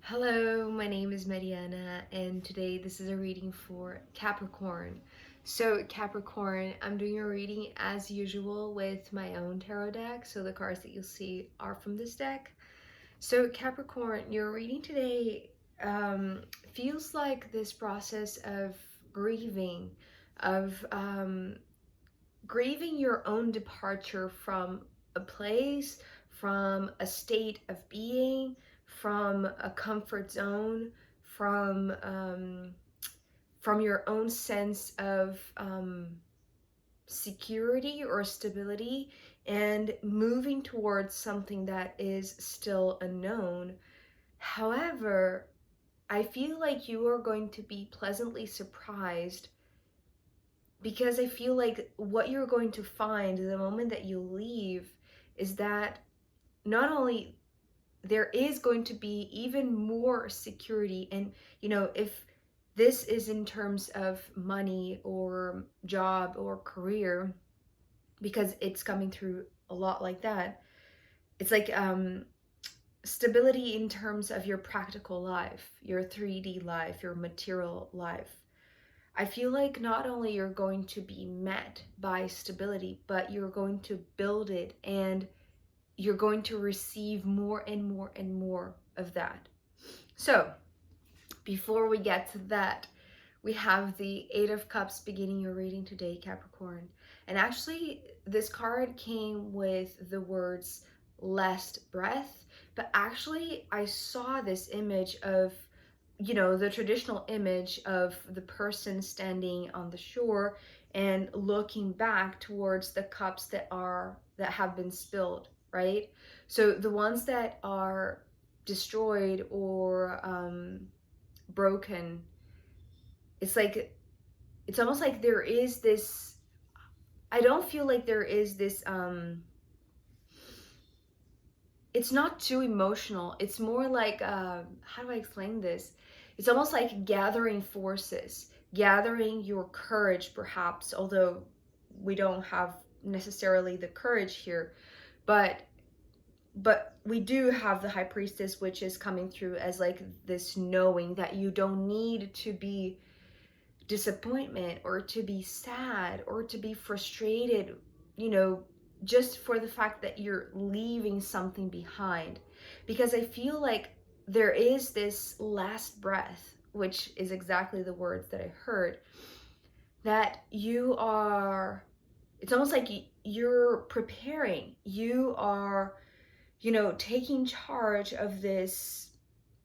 Hello, my name is Mariana, and today this is a reading for Capricorn. So, Capricorn, I'm doing a reading as usual with my own tarot deck. So, the cards that you'll see are from this deck. So, Capricorn, your reading today feels like this process of grieving, of grieving your own departure from a place, from a state of being, from a comfort zone, from your own sense of security or stability, and moving towards something that is still unknown. However, I feel like you are going to be pleasantly surprised because I feel like what you're going to find the moment that you leave is that not only there is going to be even more security, and if this is in terms of money or job or career, because it's coming through a lot like that, it's like stability in terms of your practical life, your 3D life, your material life. I feel like not only you're going to be met by stability, but you're going to build it, and you're going to receive more and more and more of that. So, before we get to that, we have the Eight of Cups beginning your reading today, Capricorn. And actually, this card came with the words last breath, but actually, I saw this image of the traditional image of the person standing on the shore and looking back towards the cups that have been spilled, right? So the ones that are destroyed or broken, it's almost like there is this, I don't feel like there is this it's not too emotional. It's more like how do I explain this? It's almost like gathering forces, gathering your courage, perhaps, although we don't have necessarily the courage here, but we do have the High Priestess, which is coming through as like this knowing that you don't need to be disappointment or to be sad or to be frustrated, you know, just for the fact that you're leaving something behind. Because I feel like there is this last breath, which is exactly the words that I heard, that you are, it's almost like you're preparing, you are, taking charge of this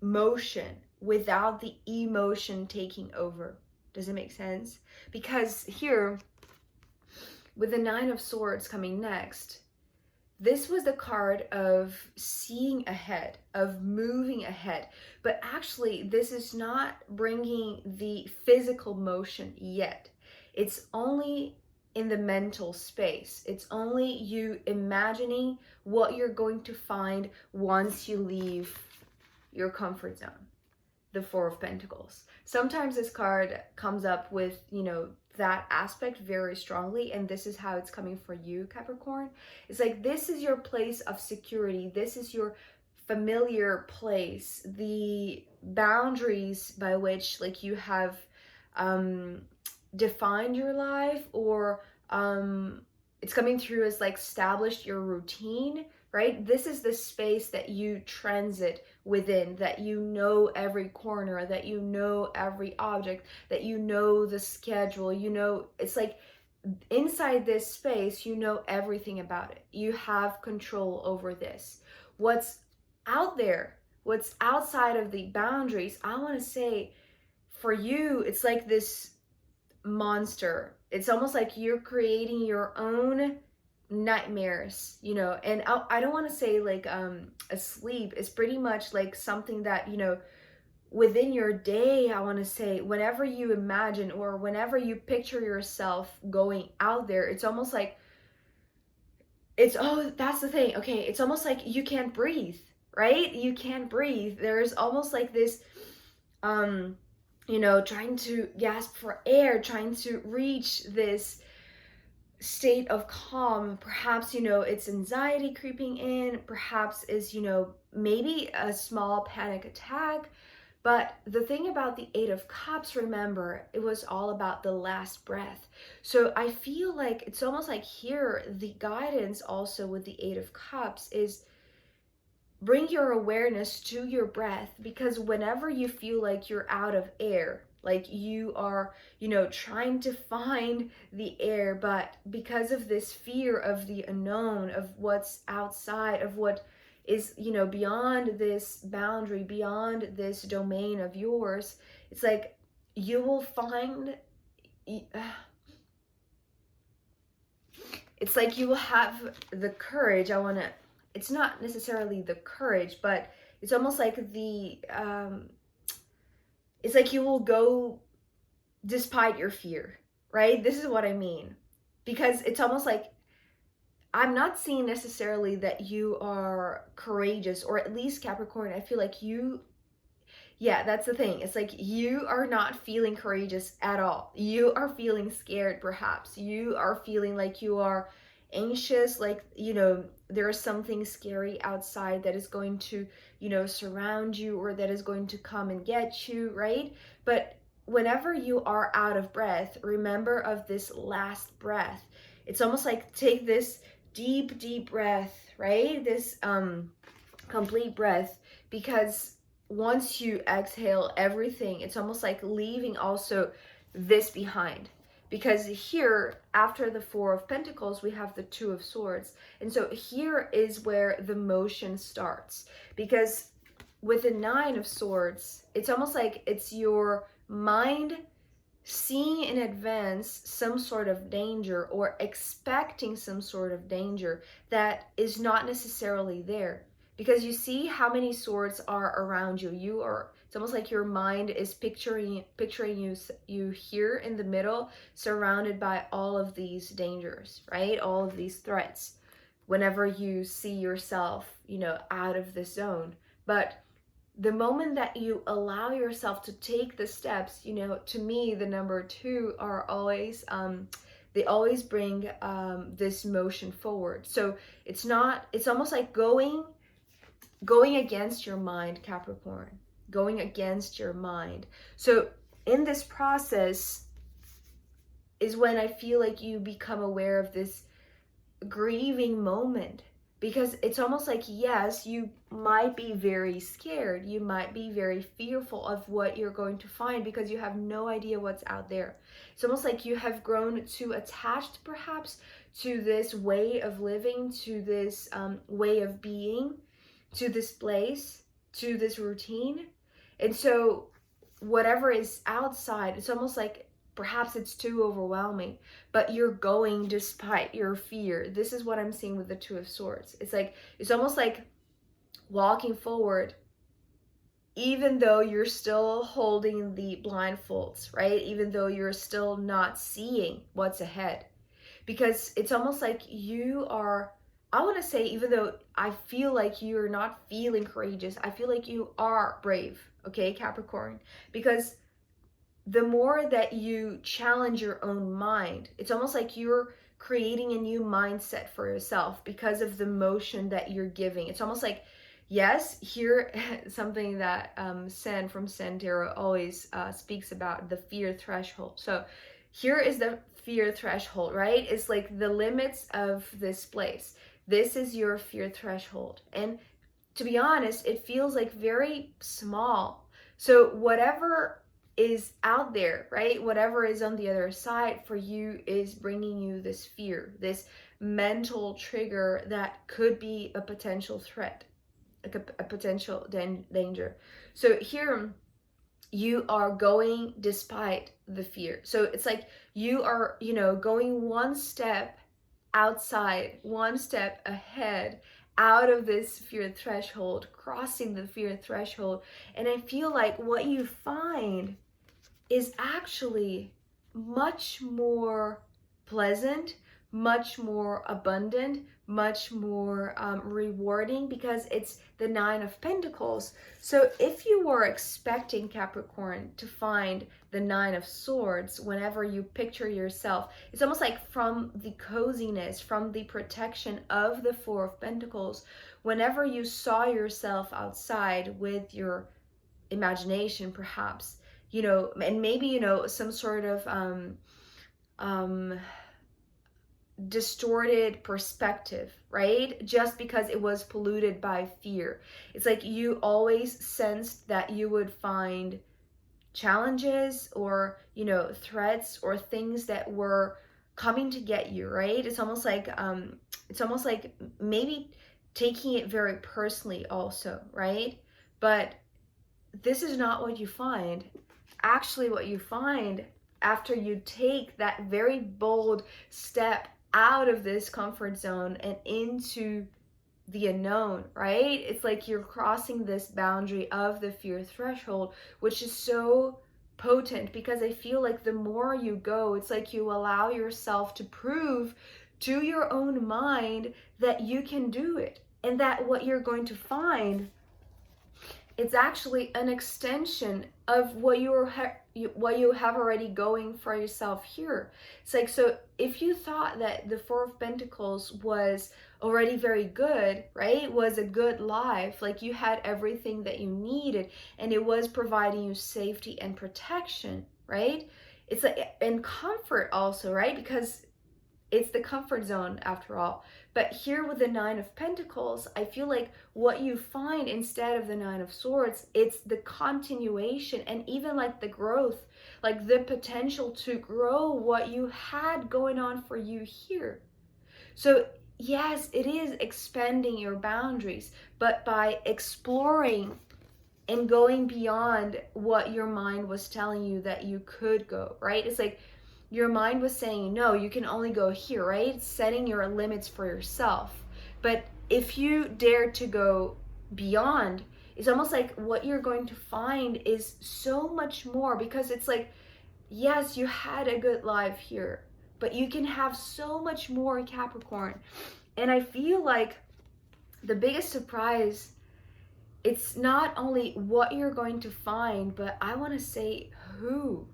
motion without the emotion taking over. Does it make sense? Because here, with the Nine of Swords coming next, this was the card of seeing ahead, of moving ahead. But actually, this is not bringing the physical motion yet. It's only in the mental space. It's only you imagining what you're going to find once you leave your comfort zone. The Four of Pentacles. Sometimes this card comes up with, that aspect very strongly, and this is how it's coming for you, Capricorn. It's like this is your place of security. This is your familiar place. The boundaries by which like you have defined your life, or it's coming through as like established your routine, right? This is the space that you transit within, that you know every corner, that you know every object, that you know the schedule, it's like inside this space, you know everything about it. You have control over this. What's out there, what's outside of the boundaries, I want to say for you, it's like this monster. It's almost like you're creating your own nightmares, and I don't want to say like asleep. It's pretty much like something that, within your day, I want to say, whenever you imagine or whenever you picture yourself going out there, it's almost like that's the thing. Okay, it's almost like you can't breathe, right? You can't breathe. There's almost like this trying to gasp for air, trying to reach this state of calm. Perhaps, it's anxiety creeping in, perhaps is, maybe a small panic attack. But the thing about the Eight of Cups, remember, it was all about the last breath. So I feel like it's almost like here, the guidance also with the Eight of Cups is bring your awareness to your breath, because whenever you feel like you're out of air, like you are, trying to find the air, but because of this fear of the unknown, of what's outside, of what is, beyond this boundary, beyond this domain of yours, it's like you will find, it's like you will have the courage. It's not necessarily the courage, but it's almost like it's like you will go despite your fear, right? This is what I mean. Because it's almost like, I'm not seeing necessarily that you are courageous, or at least Capricorn, I feel like yeah, that's the thing. It's like you are not feeling courageous at all. You are feeling scared, perhaps. You are feeling like you are anxious, like, there is something scary outside that is going to, surround you, or that is going to come and get you, right? But whenever you are out of breath, remember of this last breath. It's almost like take this deep, deep breath, right? This complete breath, because once you exhale everything, it's almost like leaving also this behind. Because here, after the Four of Pentacles, we have the Two of Swords. And so here is where the motion starts. Because with the Nine of Swords, it's almost like it's your mind seeing in advance some sort of danger, or expecting some sort of danger that is not necessarily there. Because you see how many swords are around you. It's almost like your mind is picturing you here in the middle, surrounded by all of these dangers, right? All of these threats. Whenever you see yourself, out of the zone. But the moment that you allow yourself to take the steps, to me, the number two are always, they always bring this motion forward. So it's almost like going against your mind, Capricorn, going against your mind. So in this process is when I feel like you become aware of this grieving moment, because it's almost like, yes, you might be very scared, you might be very fearful of what you're going to find, because you have no idea what's out there. It's almost like you have grown too attached, perhaps, to this way of living, to this way of being, to this place, to this routine. And so whatever is outside, it's almost like perhaps it's too overwhelming, but you're going despite your fear. This is what I'm seeing with the Two of Swords. It's almost like walking forward, even though you're still holding the blindfolds, right? Even though you're still not seeing what's ahead. Because it's almost like you are, I want to say, even though I feel like you're not feeling courageous, I feel like you are brave, okay, Capricorn? Because the more that you challenge your own mind, it's almost like you're creating a new mindset for yourself because of the motion that you're giving. It's almost like, yes, here, something that Sen from Sen Tarot always speaks about, the fear threshold. So here is the fear threshold, right? It's like the limits of this place. This is your fear threshold. And to be honest, it feels like very small. So whatever is out there, right? Whatever is on the other side for you is bringing you this fear, this mental trigger that could be a potential threat, like a potential danger. So here you are going despite the fear. So it's like you are, going one step outside, one step ahead, out of this fear threshold, crossing the fear threshold. And I feel like what you find is actually much more pleasant, much more abundant, much more rewarding because it's the Nine of Pentacles. So if you were expecting, Capricorn, to find the Nine of Swords whenever you picture yourself, it's almost like from the coziness, from the protection of the Four of Pentacles, whenever you saw yourself outside with your imagination, perhaps, you know, and maybe, you know, some sort of um distorted perspective, right? Just because it was polluted by fear. It's like you always sensed that you would find challenges or, you know, threats or things that were coming to get you, right? It's almost like maybe taking it very personally also, right? But this is not what you find. Actually, what you find after you take that very bold step out of this comfort zone and into the unknown, right? It's like you're crossing this boundary of the fear threshold, which is so potent because I feel like the more you go, it's like you allow yourself to prove to your own mind that you can do it, and that what you're going to find, it's actually an extension of what you have already going for yourself here. It's like, so if you thought that the Four of Pentacles was already very good, right? Was a good life, like you had everything that you needed and it was providing you safety and protection, right? It's like, and comfort also, right? Because it's the comfort zone after all. But here with the Nine of Pentacles, I feel like what you find instead of the Nine of Swords, it's the continuation and even like the growth, like the potential to grow what you had going on for you here. So yes, it is expanding your boundaries, but by exploring and going beyond what your mind was telling you that you could go, right? It's like your mind was saying, no, you can only go here, right? Setting your limits for yourself. But if you dare to go beyond, it's almost like what you're going to find is so much more, because it's like, yes, you had a good life here, but you can have so much more, Capricorn. And I feel like the biggest surprise, it's not only what you're going to find, but I want to say who.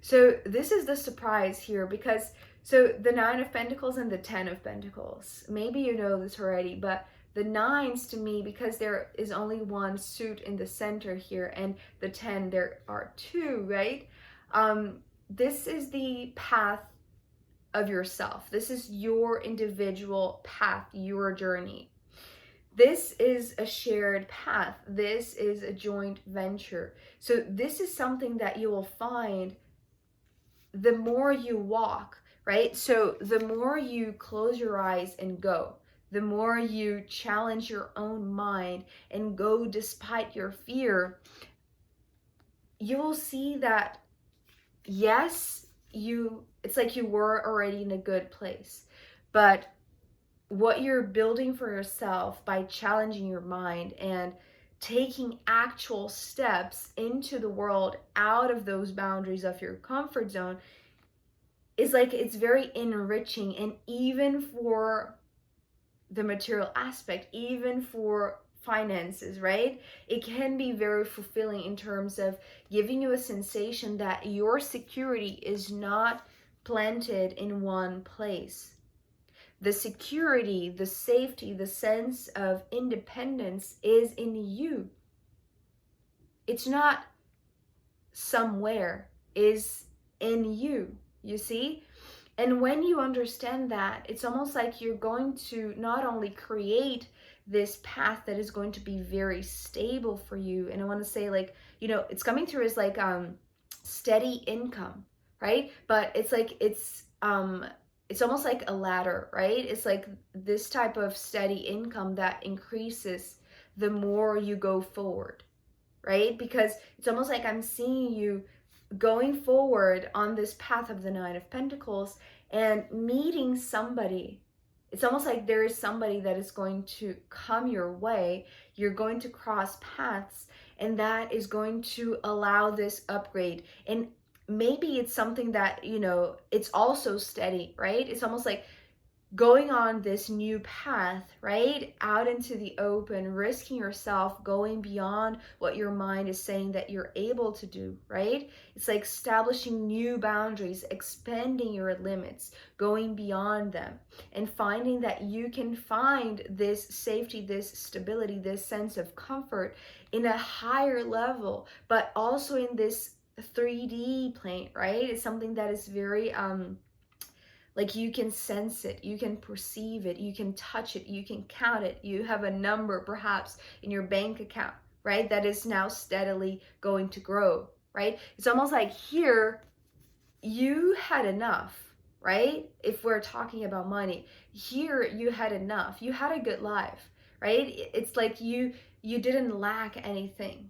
So this is the surprise here, because so the Nine of Pentacles and the Ten of Pentacles, maybe you know this already, but the nines to me, because there is only one suit in the center here, and the 10, there are two, right? This is the path of yourself. This is your individual path, your journey. This is a shared path. This is a joint venture. So this is something that you will find the more you walk, right? So the more you close your eyes and go, the more you challenge your own mind and go despite your fear, you will see that, yes, it's like you were already in a good place, but what you're building for yourself by challenging your mind and taking actual steps into the world out of those boundaries of your comfort zone is like, it's very enriching. And even for the material aspect, even for finances, right? It can be very fulfilling in terms of giving you a sensation that your security is not planted in one place. The security, the safety, the sense of independence is in you. It's not somewhere, is in you, you see? And when you understand that, it's almost like you're going to not only create this path that is going to be very stable for you, and I want to say, like, you know, it's coming through as like steady income, right? But it's like it's almost like a ladder, right? It's like this type of steady income that increases the more you go forward, right? Because it's almost like I'm seeing you going forward on this path of the Nine of Pentacles and meeting somebody. It's almost like there is somebody that is going to come your way. You're going to cross paths, and that is going to allow this upgrade. And maybe it's something that, you know, it's also steady, right? It's almost like going on this new path, right? Out into the open, risking yourself, going beyond what your mind is saying that you're able to do, right? It's like establishing new boundaries, expanding your limits, going beyond them, and finding that you can find this safety, this stability, this sense of comfort in a higher level, but also in this 3D plane, right? It's something that is very like you can sense it, you can perceive it, you can touch it, you can count it. You have a number perhaps in your bank account, right? That is now steadily going to grow, right? It's almost like here you had enough, right? If we're talking about money, here you had enough. You had a good life, right? It's like you didn't lack anything.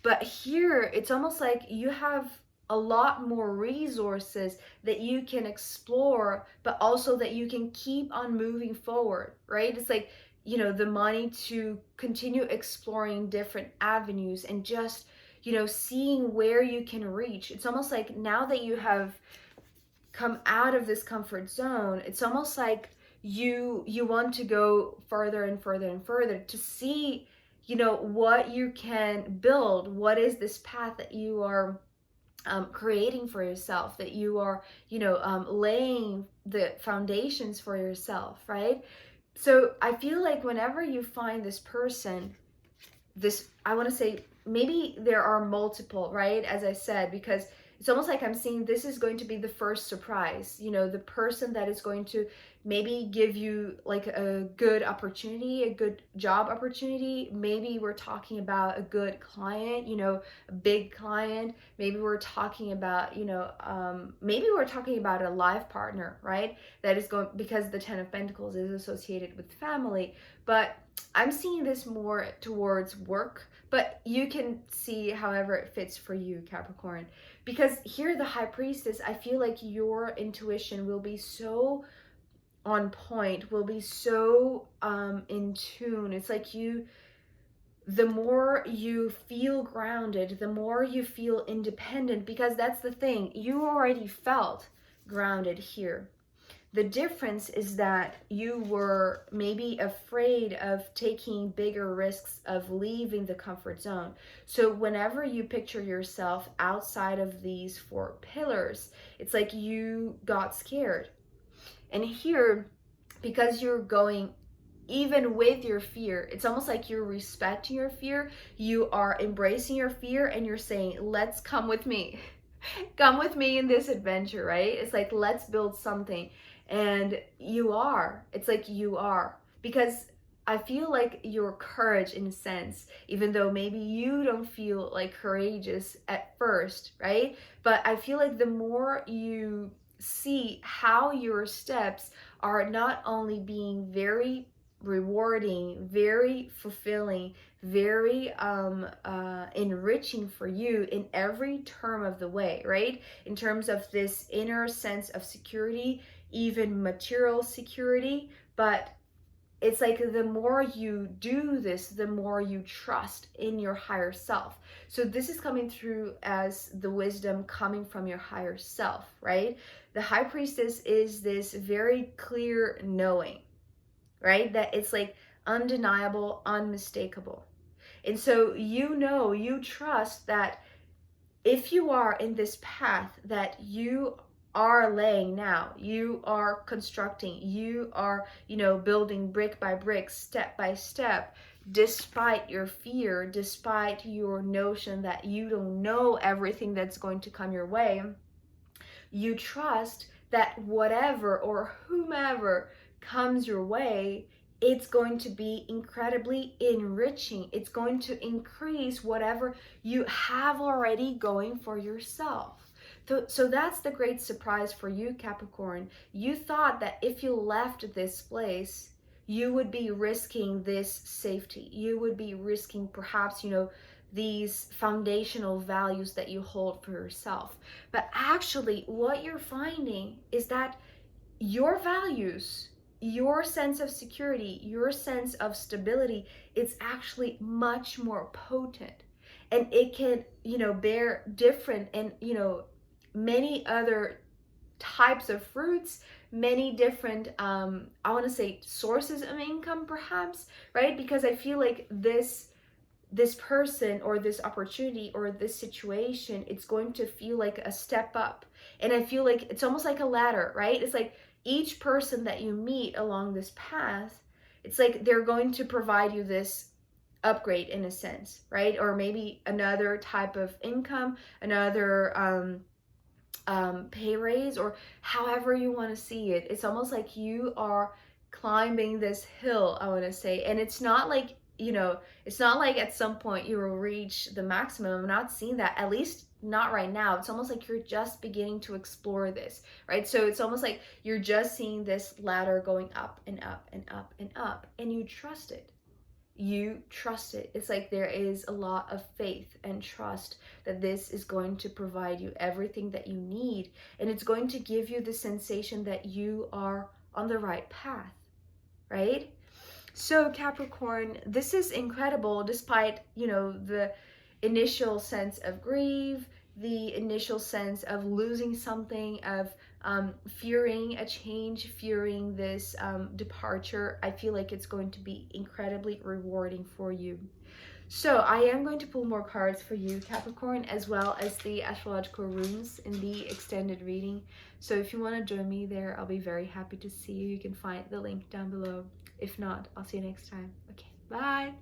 But here, it's almost like you have a lot more resources that you can explore, but also that you can keep on moving forward, right? It's like, the money to continue exploring different avenues and just, seeing where you can reach. It's almost like now that you have come out of this comfort zone, it's almost like you want to go further and further and further to see what you can build. What is this path that you are creating for yourself, that you are laying the foundations for yourself, right? So I feel like whenever you find this person, this, I want to say, maybe there are multiple, right? As I said, because it's almost like I'm seeing this is going to be the first surprise, the person that is going to maybe give you like a good opportunity, a good job opportunity. Maybe we're talking about a good client, a big client. Maybe we're talking about, maybe we're talking about a life partner, right? That is going, because the 10 of Pentacles is associated with family. But I'm seeing this more towards work, but you can see however it fits for you, Capricorn. Because here, the High Priestess, I feel like your intuition will be so on point, will be so in tune. It's like the more you feel grounded, the more you feel independent, because that's the thing. You already felt grounded here. The difference is that you were maybe afraid of taking bigger risks, of leaving the comfort zone. So whenever you picture yourself outside of these 4 pillars, it's like you got scared. And here, because you're going even with your fear, it's almost like you're respecting your fear, you are embracing your fear, and you're saying, let's come with me. Come with me in this adventure, right? It's like, let's build something. And you are. It's like you are. Because I feel like your courage, in a sense, even though maybe you don't feel like courageous at first, right? But I feel like the more you see how your steps are not only being very rewarding, very fulfilling, very enriching for you in every term of the way, right? In terms of this inner sense of security, even material security. But it's like the more you do this, the more you trust in your higher self. So this is coming through as the wisdom coming from your higher self, right? The High Priestess is this very clear knowing, right? That it's like undeniable, unmistakable. And so you trust that if you are in this path that you are laying now, you are constructing, you are, building brick by brick, step by step, despite your fear, despite your notion that you don't know everything that's going to come your way, you trust that whatever or whomever comes your way, it's going to be incredibly enriching. It's going to increase whatever you have already going for yourself. So that's the great surprise for you, Capricorn. You thought that if you left this place, you would be risking this safety. You would be risking perhaps, these foundational values that you hold for yourself. But actually, what you're finding is that your values, your sense of security, your sense of stability, it's actually much more potent. And it can, bear different and, many other types of fruits, many different, I want to say sources of income perhaps, right? Because I feel like this person or this opportunity or this situation, it's going to feel like a step up. And I feel like it's almost like a ladder, right? It's like each person that you meet along this path, it's like they're going to provide you this upgrade in a sense, right? Or maybe another type of income, another pay raise, or however you want to see it. It's almost like you are climbing this hill, I want to say. And it's not like, it's not like at some point you will reach the maximum. I'm not seeing that, at least not right now. It's almost like you're just beginning to explore this, right? So it's almost like you're just seeing this ladder going up and up and up and up, and you trust it. You trust it. It's like there is a lot of faith and trust that this is going to provide you everything that you need, and it's going to give you the sensation that you are on the right path, right? So Capricorn, this is incredible despite, the initial sense of grief, the initial sense of losing something, of fearing a change, fearing this departure. I feel like it's going to be incredibly rewarding for you. So I am going to pull more cards for you, Capricorn, as well as the astrological runes in the extended reading. So if you want to join me there, I'll be very happy to see you. You can find the link down below. If not, I'll see you next time. Okay, bye.